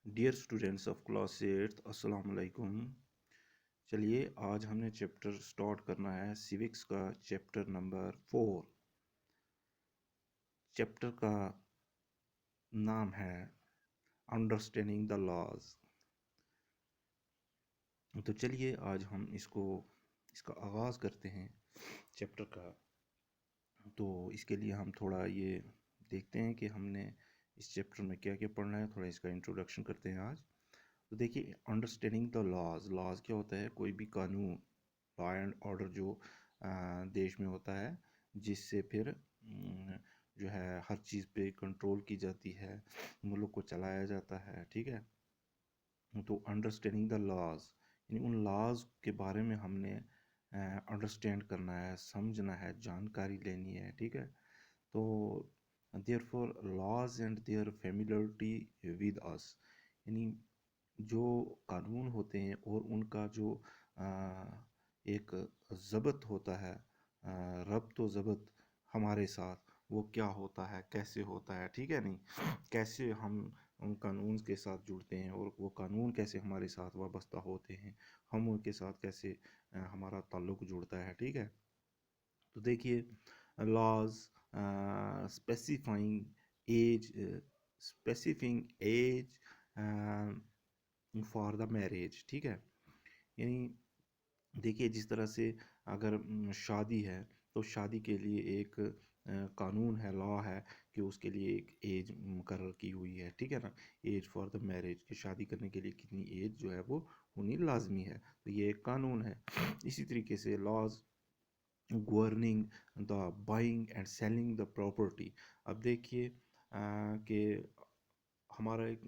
Dear students of class 8 अस्सलाम वालेकुम। चलिए आज हमने चैप्टर स्टार्ट करना है सिविक्स का चैप्टर नंबर 4। चैप्टर का नाम है अंडरस्टैंडिंग द लॉज। तो चलिए आज हम इसका आगाज़ करते हैं चैप्टर का। तो इसके लिए हम थोड़ा ये देखते हैं कि हमने इस चैप्टर में क्या क्या पढ़ना है। थोड़ा इसका इंट्रोडक्शन करते हैं आज। तो देखिए, अंडरस्टैंडिंग द लॉज क्या होता है? कोई भी कानून, लॉ एंड ऑर्डर जो देश में होता है, जिससे फिर जो है हर चीज़ पे कंट्रोल की जाती है, मुल्क को चलाया जाता है। ठीक है, तो अंडरस्टैंडिंग द लॉज यानी उन लॉज के बारे में हमने अंडरस्टैंड करना है, समझना है, जानकारी लेनी है। ठीक है, तो therefore laws and their familiarity with us, यानी जो कानून होते हैं और उनका जो एक ज़ब्त होता है, रब्त व ज़ब्त हमारे साथ, वो क्या होता है, कैसे होता है। ठीक है, नहीं कैसे हम उन कानून के साथ जुड़ते हैं और वो कानून कैसे हमारे साथ वाबस्ता होते हैं, हम उनके साथ कैसे हमारा ताल्लुक़ जुड़ता है। ठीक है, तो देखिए, laws specifying as specifying as for the marriage. ठीक है, यानी देखिए, जिस तरह से अगर शादी है तो शादी के लिए एक कानून है, लॉ है कि उसके लिए एक एज मुकर्रर की हुई है। ठीक है ना, एज फॉर द मैरिज, कि शादी करने के लिए कितनी एज जो है वो होनी लाजमी है, तो ये एक कानून है। इसी तरीके से laws governing the buying and selling the property. अब देखिए कि हमारा एक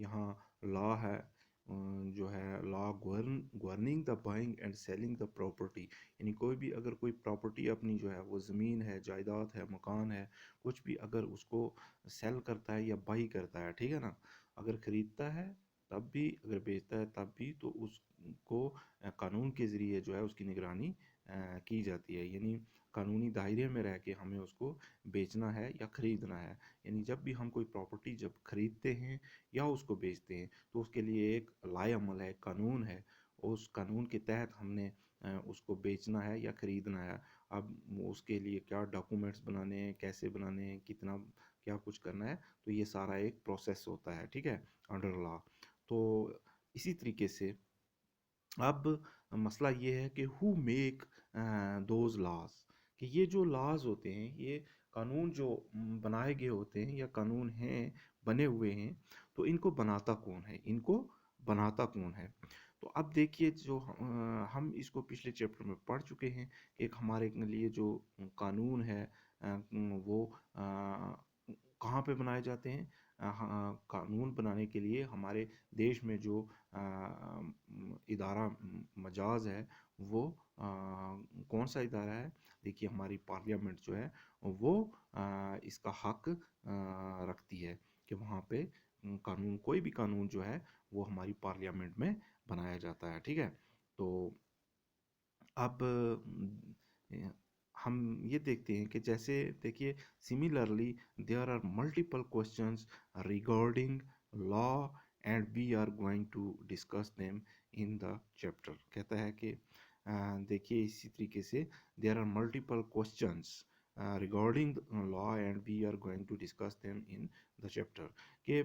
यहाँ लॉ है, जो है law governing the buying and selling the property, यानी कोई भी अगर कोई प्रॉपर्टी अपनी जो है वो ज़मीन है, जायदाद है, मकान है, कुछ भी अगर उसको सेल करता है या बाई करता है, ठीक है ना, अगर ख़रीदता है तब भी, अगर बेचता है तब भी, तो उसको कानून के ज़रिए जो है उसकी निगरानी की जाती है। यानी कानूनी दायरे में रह के हमें उसको बेचना है या ख़रीदना है। यानी जब भी हम कोई प्रॉपर्टी जब ख़रीदते हैं या उसको बेचते हैं, तो उसके लिए एक लाए अमल है, कानून है, उस कानून के तहत हमने उसको बेचना है या ख़रीदना है। अब उसके लिए क्या डॉक्यूमेंट्स बनाने हैं, कैसे बनाने हैं, कितना क्या कुछ करना है, तो ये सारा एक प्रोसेस होता है। ठीक है, अंडर लॉ। तो इसी तरीके से अब मसला ये है कि हु मेक दोज लॉज, कि ये जो लॉज होते हैं, ये कानून जो बनाए गए होते हैं या कानून हैं, बने हुए हैं, तो इनको बनाता कौन है, इनको बनाता कौन है। तो अब देखिए, जो हम इसको पिछले चैप्टर में पढ़ चुके हैं कि एक हमारे लिए जो कानून है वो कहाँ पे बनाए जाते हैं। हाँ, कानून बनाने के लिए हमारे देश में जो इदारा मजाज है, वो कौन सा इदारा है? देखिए, हमारी पार्लियामेंट जो है वो इसका हक रखती है कि वहाँ पे कानून, कोई भी कानून जो है वो हमारी पार्लियामेंट में बनाया जाता है। ठीक है, तो अब हम ये देखते हैं कि जैसे देखिए, similarly there are multiple questions regarding law and we are going to discuss them in the chapter. कहता है कि देखिए, इसी तरीके से there are multiple questions regarding law and we are going to discuss them in the chapter, कि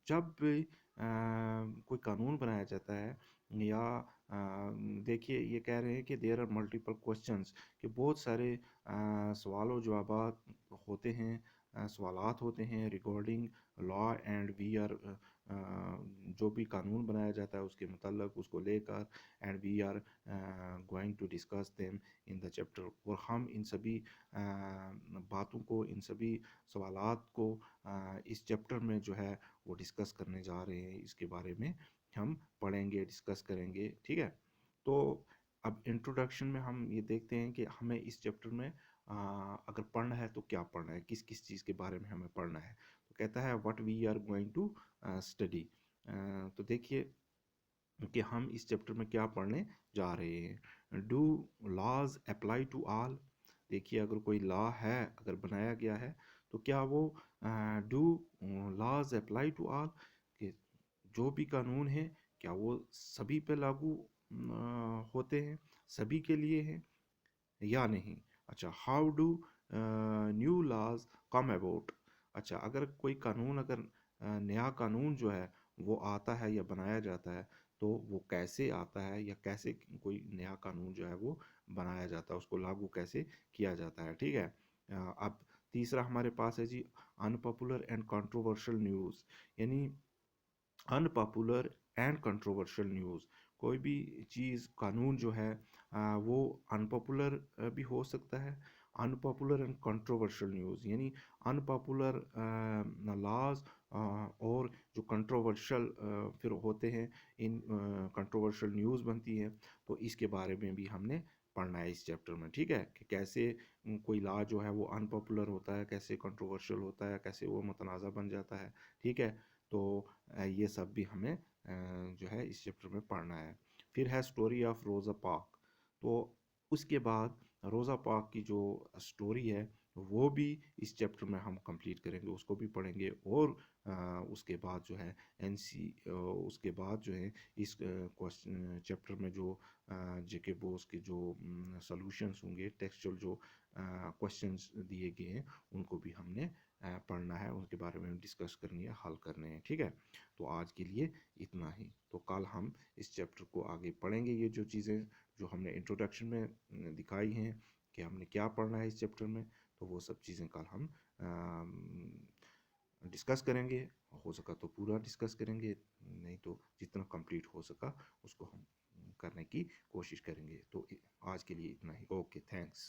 जब भी कोई कानून बनाया जाता है या देखिए, ये कह रहे हैं कि देयर आर मल्टीपल क्वेश्चंस, कि बहुत सारे सवाल और जवाबात होते हैं, सवालात होते हैं regarding law and we are, जो भी कानून बनाया जाता है उसके मतलब, उसको लेकर, and we are going to discuss them in the chapter, और हम इन सभी बातों को, इन सभी सवालात को इस चैप्टर में जो है वो डिस्कस करने जा रहे हैं। इसके बारे में हम पढ़ेंगे, डिस्कस करेंगे। ठीक है, तो अब इंट्रोडक्शन में हम ये देखते हैं कि हमें इस चैप्टर में अगर पढ़ना है तो क्या पढ़ना है, किस किस चीज़ के बारे में हमें पढ़ना है। तो कहता है what we are going to study. तो देखिए कि हम इस चैप्टर में क्या पढ़ने जा रहे हैं। Do laws apply to all, देखिए अगर कोई लॉ है, अगर बनाया गया है, तो क्या वो do laws apply to all, कि जो भी कानून है क्या वो सभी पे लागू होते हैं, सभी के लिए हैं या नहीं। अच्छा, how do new laws come about, अच्छा अगर कोई कानून, अगर नया कानून जो है वो आता है या बनाया जाता है, तो वो कैसे आता है या कैसे कोई नया कानून जो है वो बनाया जाता है, उसको लागू कैसे किया जाता है, ठीक है। अब तीसरा हमारे पास है जी, अनपॉपुलर एंड कंट्रोवर्शियल न्यूज़, यानी अनपॉपुलर एंड कंट्रोवर्शियल न्यूज़, कोई भी चीज़, कानून जो है वो अनपॉपुलर भी हो सकता है, अनपॉपुलर एंड कंट्रोवर्शियल न्यूज़, यानी अनपॉपुलर लॉज और जो कंट्रोवर्शियल फिर होते हैं, इन कंट्रोवर्शियल न्यूज़ बनती है, तो इसके बारे में भी हमने पढ़ना है इस चैप्टर में, ठीक है, कि कैसे कोई लॉ जो है वो अनपॉपुलर होता है, कैसे कंट्रोवर्शियल होता है, कैसे वो मुतनाज़ा बन जाता है, ठीक है। तो ये सब भी हमें जो है इस चैप्टर में पढ़ना है। फिर है स्टोरी ऑफ रोज़ा पार्क, तो उसके बाद रोज़ा पार्क की जो स्टोरी है वो भी इस चैप्टर में हम कंप्लीट करेंगे, उसको भी पढ़ेंगे, और उसके बाद जो है उसके बाद जो है इस क्वेश्चन चैप्टर में जो जेके बोस के जो सॉल्यूशंस होंगे, टेक्सचुअल जो क्वेश्चंस दिए गए हैं, उनको भी हमने पढ़ना है, उनके बारे में डिस्कस करनी है, हल करने हैं, ठीक है। तो आज के लिए इतना ही, तो कल हम इस चैप्टर को आगे पढ़ेंगे, ये जो चीज़ें जो हमने इंट्रोडक्शन में दिखाई हैं कि हमने क्या पढ़ना है इस चैप्टर में, तो वो सब चीज़ें कल हम डिस्कस करेंगे, हो सका तो पूरा डिस्कस करेंगे, नहीं तो जितना कंप्लीट हो सका उसको हम करने की कोशिश करेंगे। तो आज के लिए इतना ही, ओके, थैंक्स।